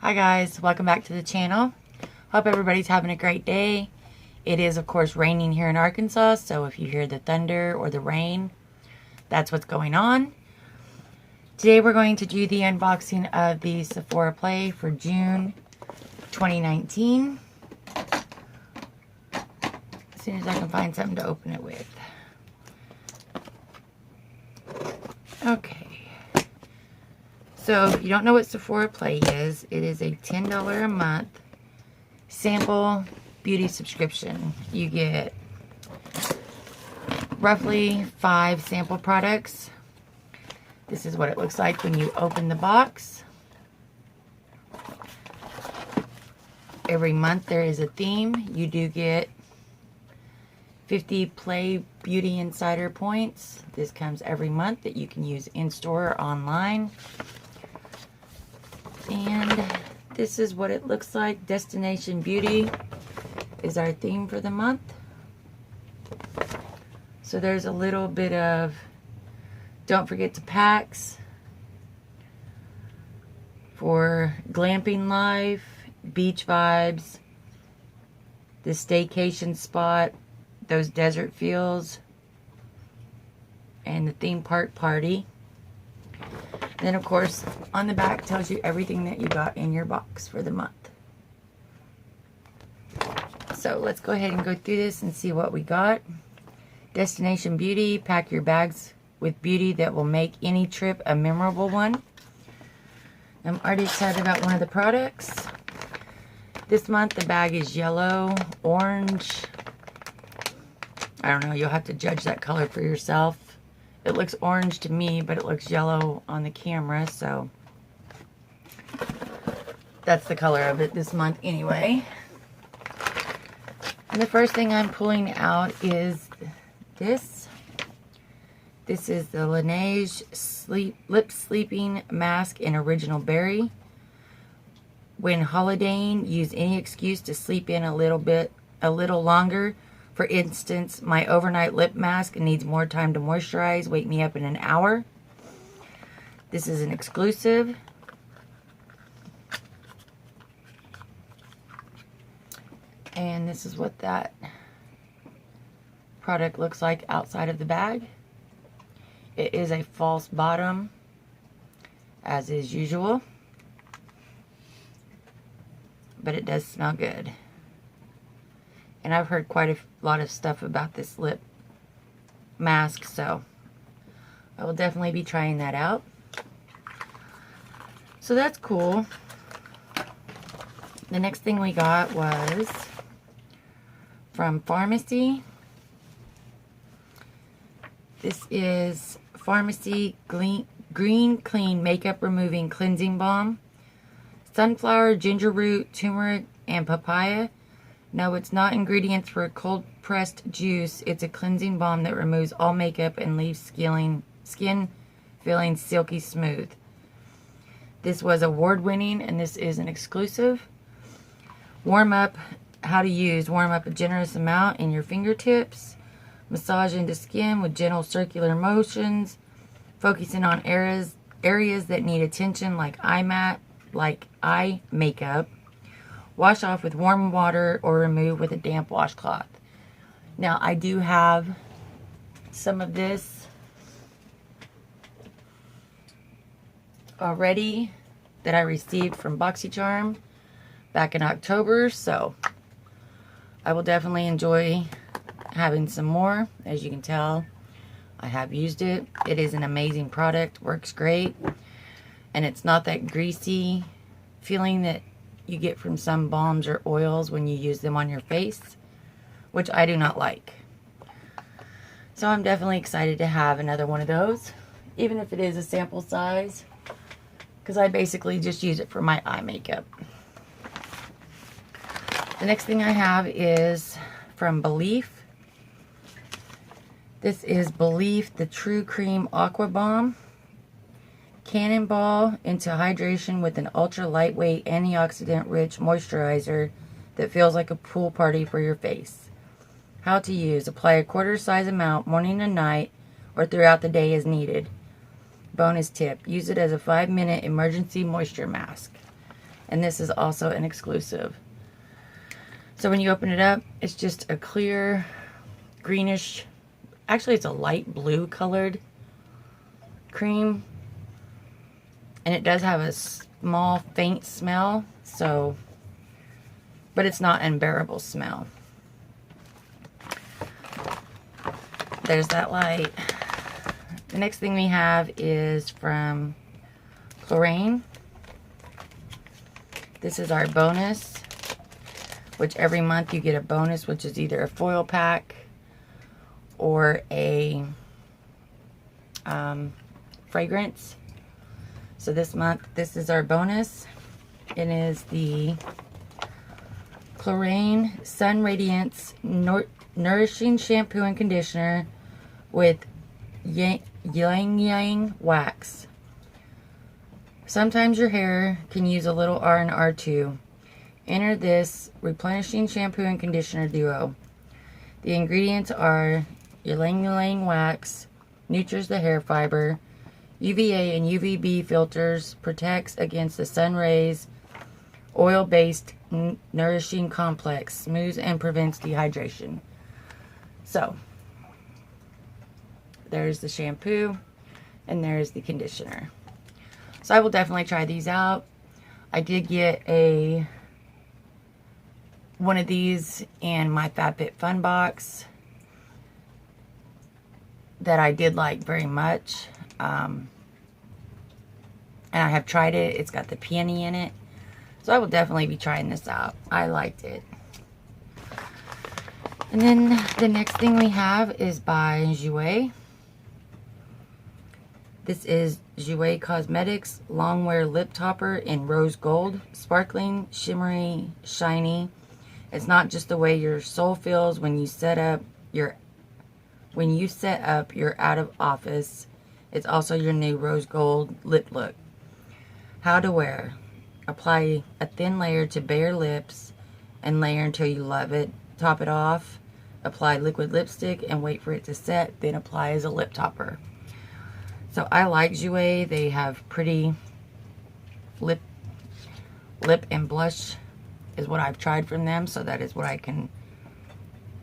Hi guys, welcome back to the channel. Hope everybody's having a great day. It is of course raining here in Arkansas, so if you hear the thunder or the rain, that's what's going on. Today we're going to do the unboxing of the Sephora Play for June 2019. As soon as I can find something to open it with. Okay. So, if you don't know what Sephora Play is, it is a $10 a month sample beauty subscription. You get roughly 5 sample products. This is what it looks like when you open the box. Every month there is a theme. You do get 50 Play Beauty Insider points. This comes every month that you can use in-store or online. And this is what it looks like. Destination Beauty is our theme for the month. So there's a little bit of don't forget to packs for glamping life, beach vibes, the staycation spot, those desert feels, and the theme park party. Then, of course, on the back tells you everything that you got in your box for the month. So, let's go ahead and go through this and see what we got. Destination Beauty. Pack your bags with beauty that will make any trip a memorable one. I'm already excited about one of the products. This month, the bag is yellow, orange. I don't know. You'll have to judge that color for yourself. It looks orange to me, but it looks yellow on the camera, so that's the color of it this month anyway. And the first thing I'm pulling out is this. This is the Laneige Lip Sleeping Mask in Original Berry. When holidaying, use any excuse to sleep in a little longer. For instance, my overnight lip mask needs more time to moisturize. Wake me up in an hour. This is an exclusive. And this is what that product looks like outside of the bag. It is a false bottom, as is usual. But it does smell good. And I've heard quite a lot of stuff about this lip mask, so I will definitely be trying that out. So that's cool. The next thing we got was from Pharmacy. This is Pharmacy Green Clean Makeup Removing Cleansing Balm. Sunflower, ginger root, turmeric, and papaya. No, it's not ingredients for a cold pressed juice. It's a cleansing balm that removes all makeup and leaves skin feeling silky smooth. This was award winning, and this is an exclusive. Warm up, how to use. Warm up a generous amount in your fingertips. Massage into skin with gentle circular motions. Focusing on areas that need attention like eye makeup. Wash off with warm water or remove with a damp washcloth. Now, I do have some of this already that I received from BoxyCharm back in October, so I will definitely enjoy having some more. As you can tell, I have used it. It is an amazing product, works great, and it's not that greasy feeling that you get from some balms or oils when you use them on your face, which I do not like. So I'm definitely excited to have another one of those, even if it is a sample size, because I basically just use it for my eye makeup. The next thing I have is from Belief. This is Belief the True Cream Aqua Bomb. Cannonball into hydration with an ultra lightweight antioxidant rich moisturizer that feels like a pool party for your face. How to use: apply a quarter size amount morning and night or throughout the day as needed. Bonus tip: use it as a 5-minute emergency moisture mask. And this is also an exclusive. So when you open it up, it's just a clear greenish, actually it's a light blue colored cream. And it does have a small faint smell, so, but it's not an unbearable smell. There's that light. The next thing we have is from Chlorine. This is our bonus, which every month you get a bonus, which is either a foil pack or a fragrance. So this month, this is our bonus. It is the Chlorine Sun Radiance Nourishing Shampoo and Conditioner with Yang Yang Wax. Sometimes your hair can use a little R&R too. Enter this replenishing shampoo and conditioner duo. The ingredients are ylang ylang wax, nurtures the hair fiber, UVA and UVB filters, protects against the sun rays, oil-based nourishing complex, smooths and prevents dehydration. So, there's the shampoo and there's the conditioner. So I will definitely try these out. I did get one of these in my FabFitFun Fun box that I did like very much. And I have tried it. It's got the peony in it. So I will definitely be trying this out. I liked it. And then the next thing we have is by Jouer. This is Jouer Cosmetics Longwear Lip Topper in Rose Gold. Sparkling, shimmery, shiny. It's not just the way your soul feels when you set up your out of office. It's also your new rose gold lip look. How to wear: apply a thin layer to bare lips and layer until you love it. Top it off. Apply liquid lipstick and wait for it to set. Then apply as a lip topper. So I like Jouer. They have pretty lip and blush is what I've tried from them. So that is what I can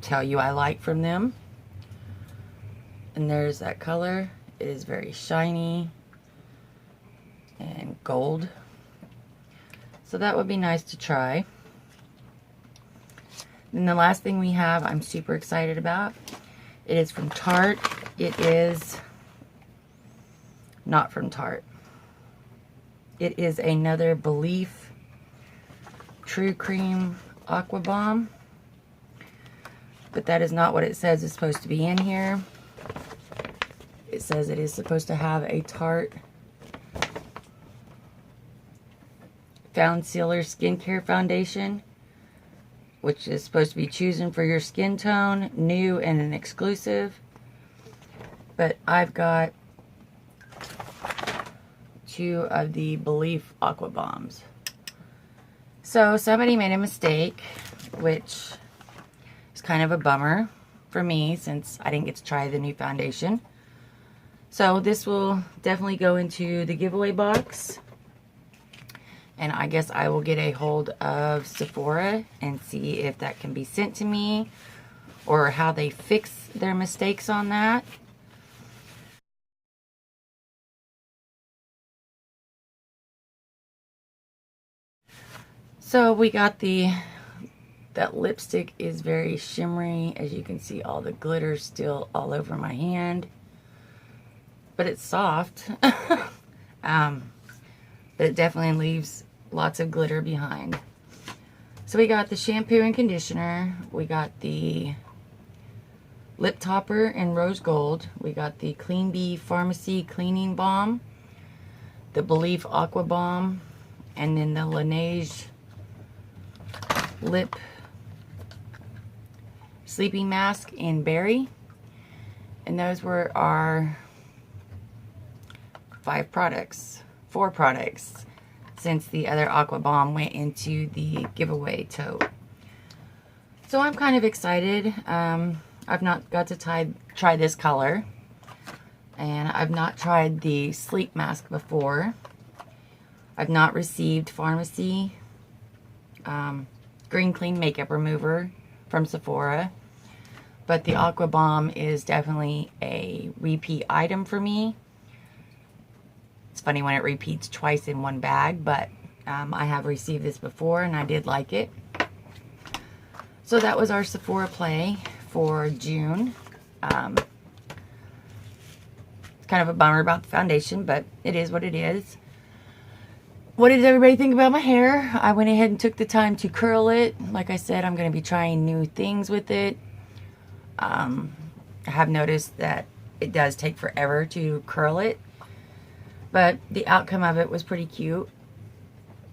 tell you I like from them. And there's that color. It is very shiny and gold. So that would be nice to try. Then the last thing we have, I'm super excited about. It is from Tarte. It is not from Tarte. It is another Belief True Cream Aqua Bomb. But that is not what it says is supposed to be in here. It says it is supposed to have a Tarte Found Sealer Skincare Foundation, which is supposed to be chosen for your skin tone, new and an exclusive. But I've got 2 of the Belief Aqua Bombs. So somebody made a mistake, which is kind of a bummer for me since I didn't get to try the new foundation. So this will definitely go into the giveaway box. And I guess I will get a hold of Sephora and see if that can be sent to me or how they fix their mistakes on that. So we got that lipstick is very shimmery. As you can see, all the glitter still all over my hand. But it's soft. But it definitely leaves lots of glitter behind. So we got the shampoo and conditioner. We got the lip topper in rose gold. We got the Clean Bee Pharmacy Cleaning Balm, the Belief Aqua Balm, and then the Laneige Lip Sleeping Mask in Berry. And those were our 4 products, since the other Aqua Bomb went into the giveaway tote. So I'm kind of excited. I've not got to try this color, and I've not tried the sleep mask before. I've not received Pharmacy Green Clean Makeup Remover from Sephora, but the Aqua Bomb is definitely a repeat item for me. It's funny when it repeats twice in one bag, but I have received this before and I did like it. So that was our Sephora play for June. It's kind of a bummer about the foundation, but it is what it is. What did everybody think about my hair? I went ahead and took the time to curl it. Like I said, I'm going to be trying new things with it. I have noticed that it does take forever to curl it, but the outcome of it was pretty cute.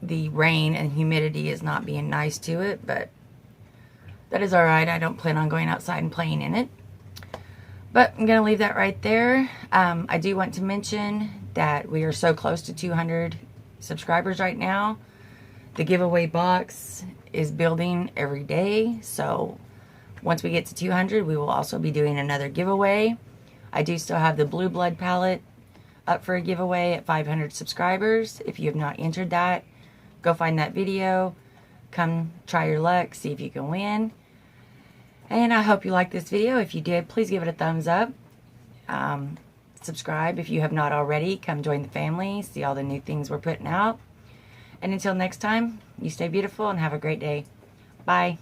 The rain and humidity is not being nice to it, but that is alright. I don't plan on going outside and playing in it. But I'm going to leave that right there. I do want to mention that we are so close to 200 subscribers right now. The giveaway box is building every day. So once we get to 200, we will also be doing another giveaway. I do still have the Blue Blood palette up for a giveaway at 500 subscribers. If you have not entered that, go find that video. Come try your luck, see if you can win. And I hope you liked this video. If you did, please give it a thumbs up. Subscribe if you have not already. Come join the family, see all the new things we're putting out. And until next time, you stay beautiful and have a great day. Bye.